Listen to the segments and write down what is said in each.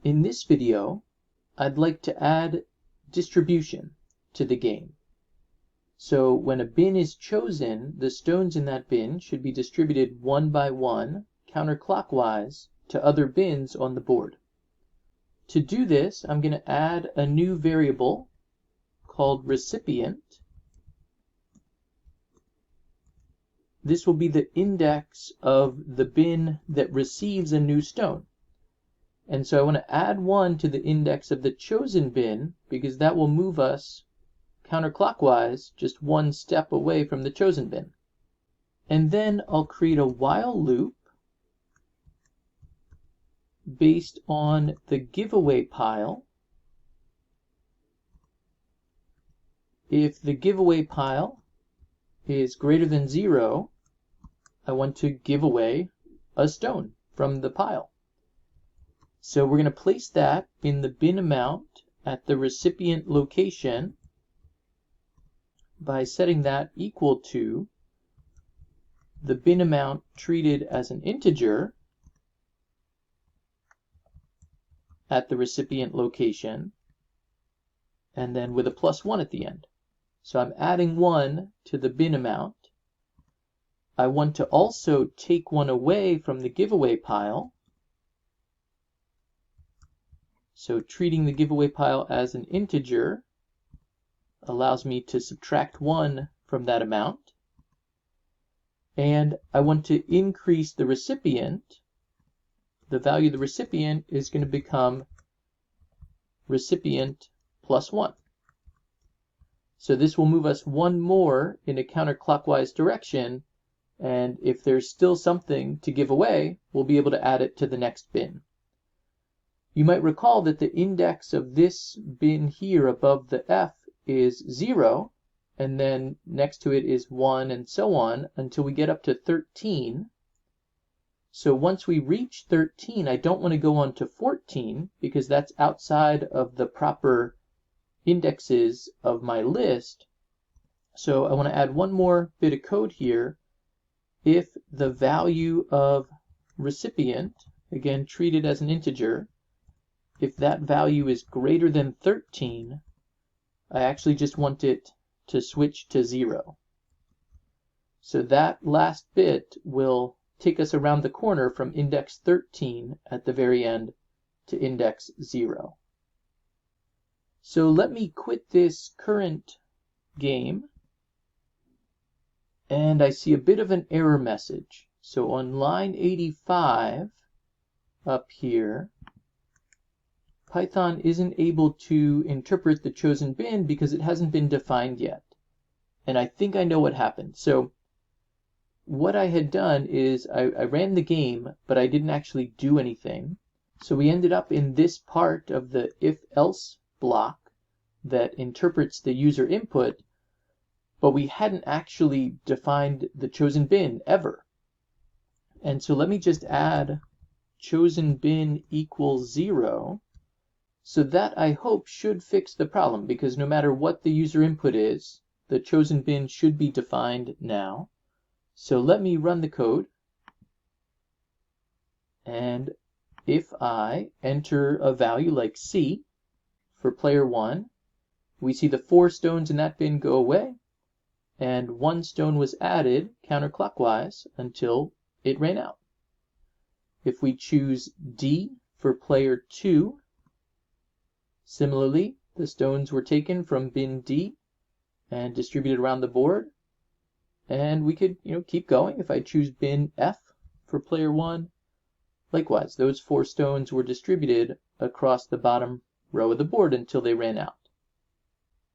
In this video, I'd like to add distribution to the game. So when a bin is chosen, the stones in that bin should be distributed one by one, counterclockwise, to other bins on the board. To do this, I'm going to add a new variable called recipient. This will be the index of the bin that receives a new stone. And so I want to add 1 to the index of the chosen bin because that will move us counterclockwise just one step away from the chosen bin. And then I'll create a while loop based on the giveaway pile. If the giveaway pile is greater than 0, I want to give away a stone from the pile. So we're going to place that in the bin amount at the recipient location by setting that equal to the bin amount treated as an integer at the recipient location, and then with a +1 at the end. So I'm adding 1 to the bin amount. I want to also take 1 away from the giveaway pile. So treating the giveaway pile as an integer allows me to subtract 1 from that amount. And I want to increase the recipient. The value of the recipient is going to become recipient +1. So this will move us 1 more in a counterclockwise direction, and if there's still something to give away, we'll be able to add it to the next bin. You might recall that the index of this bin here above the F is 0, and then next to it is 1 and so on until we get up to 13. So once we reach 13, I don't want to go on to 14 because that's outside of the proper indexes of my list. So I want to add 1 more bit of code here. If the value of recipient, again treated as an integer, if that value is greater than 13, I actually just want it to switch to 0. So that last bit will take us around the corner from index 13 at the very end to index 0. So let me quit this current game, and I see a bit of an error message. So on line 85 up here, Python isn't able to interpret the chosen bin because it hasn't been defined yet. And I think I know what happened. So what I had done is I ran the game, but I didn't actually do anything. So we ended up in this part of the if-else block that interprets the user input, but we hadn't actually defined the chosen bin ever. And so let me just add chosen bin equals 0. So that, I hope, should fix the problem, because no matter what the user input is, the chosen bin should be defined now. So let me run the code. And if I enter a value like C for player 1, we see the 4 stones in that bin go away, and 1 stone was added counterclockwise until it ran out. If we choose D for player 2, similarly, the stones were taken from bin D and distributed around the board. And we could, keep going. If I choose bin F for player 1, likewise, those 4 stones were distributed across the bottom row of the board until they ran out.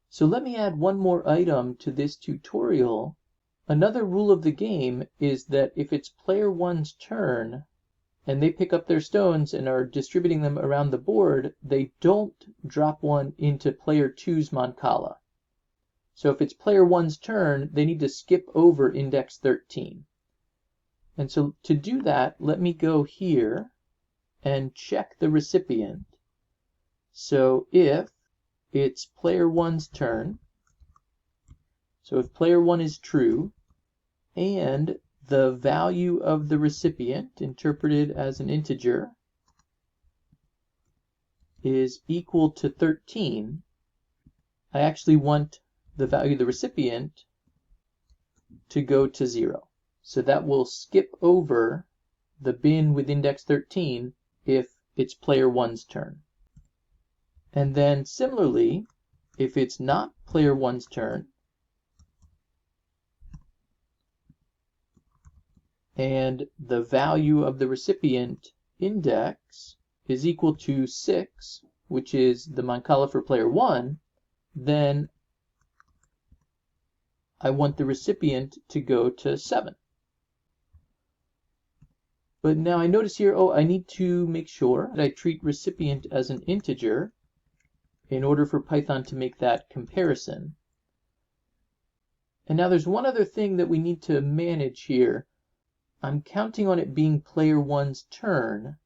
So let me add 1 more item to this tutorial. Another rule of the game is that if it's player 1's turn, and they pick up their stones and are distributing them around the board, they don't drop 1 into player 2's Mancala. So if it's player 1's turn, they need to skip over index 13. And so to do that, let me go here and check the recipient. So if it's player 1's turn, so if player 1 is true, and the value of the recipient, interpreted as an integer, is equal to 13, I actually want the value of the recipient to go to 0. So that will skip over the bin with index 13 if it's player 1's turn. And then similarly, if it's not player 1's turn, and the value of the recipient index is equal to 6, which is the Mancala for player 1, then I want the recipient to go to 7. But now I notice here, I need to make sure that I treat recipient as an integer in order for Python to make that comparison. And now there's one other thing that we need to manage here. I'm counting on it being player 1's turn,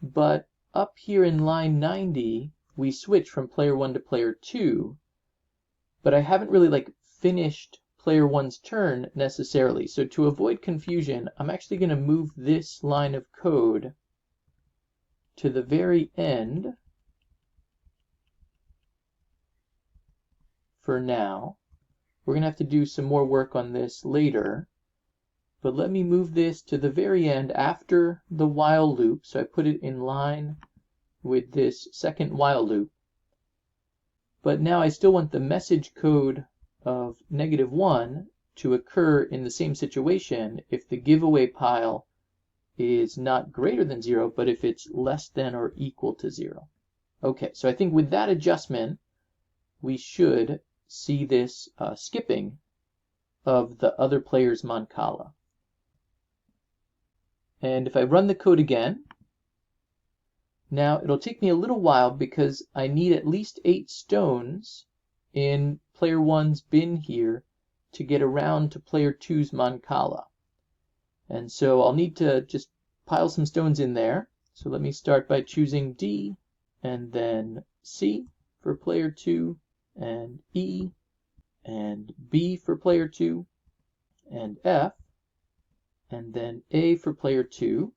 but up here in line 90, we switch from player 1 to player 2, but I haven't really finished player 1's turn necessarily. So to avoid confusion, I'm actually going to move this line of code to the very end for now. We're going to have to do some more work on this later, but let me move this to the very end after the while loop. So I put it in line with this second while loop. But now I still want the message code of -1 to occur in the same situation if the giveaway pile is not greater than 0, but if it's less than or equal to 0. Okay, so I think with that adjustment, we should see this skipping of the other player's Mancala. And if I run the code again, now it'll take me a little while because I need at least 8 stones in player 1's bin here to get around to player 2's Mancala. And so I'll need to just pile some stones in there. So let me start by choosing D, and then C for player 2, and E, and B for player 2, and F, and then A for player 2,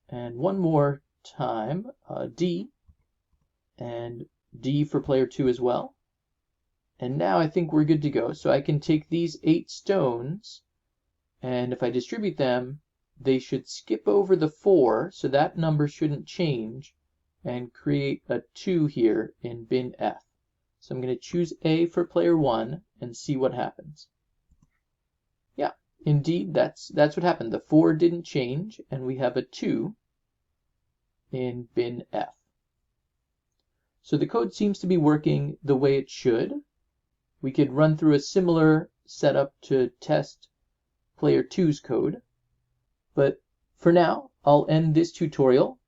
and one more time, D, and D for player 2 as well. And now I think we're good to go. So I can take these 8 stones, and if I distribute them, they should skip over the 4, so that number shouldn't change, and create a 2 here in bin F. So I'm going to choose A for player 1 and see what happens. Yeah, indeed, that's what happened. The 4 didn't change, and we have a 2 in bin F. So the code seems to be working the way it should. We could run through a similar setup to test player 2's code. But for now, I'll end this tutorial,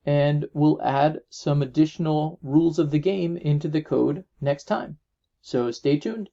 and we'll add some additional rules of the game into the code next time. So stay tuned.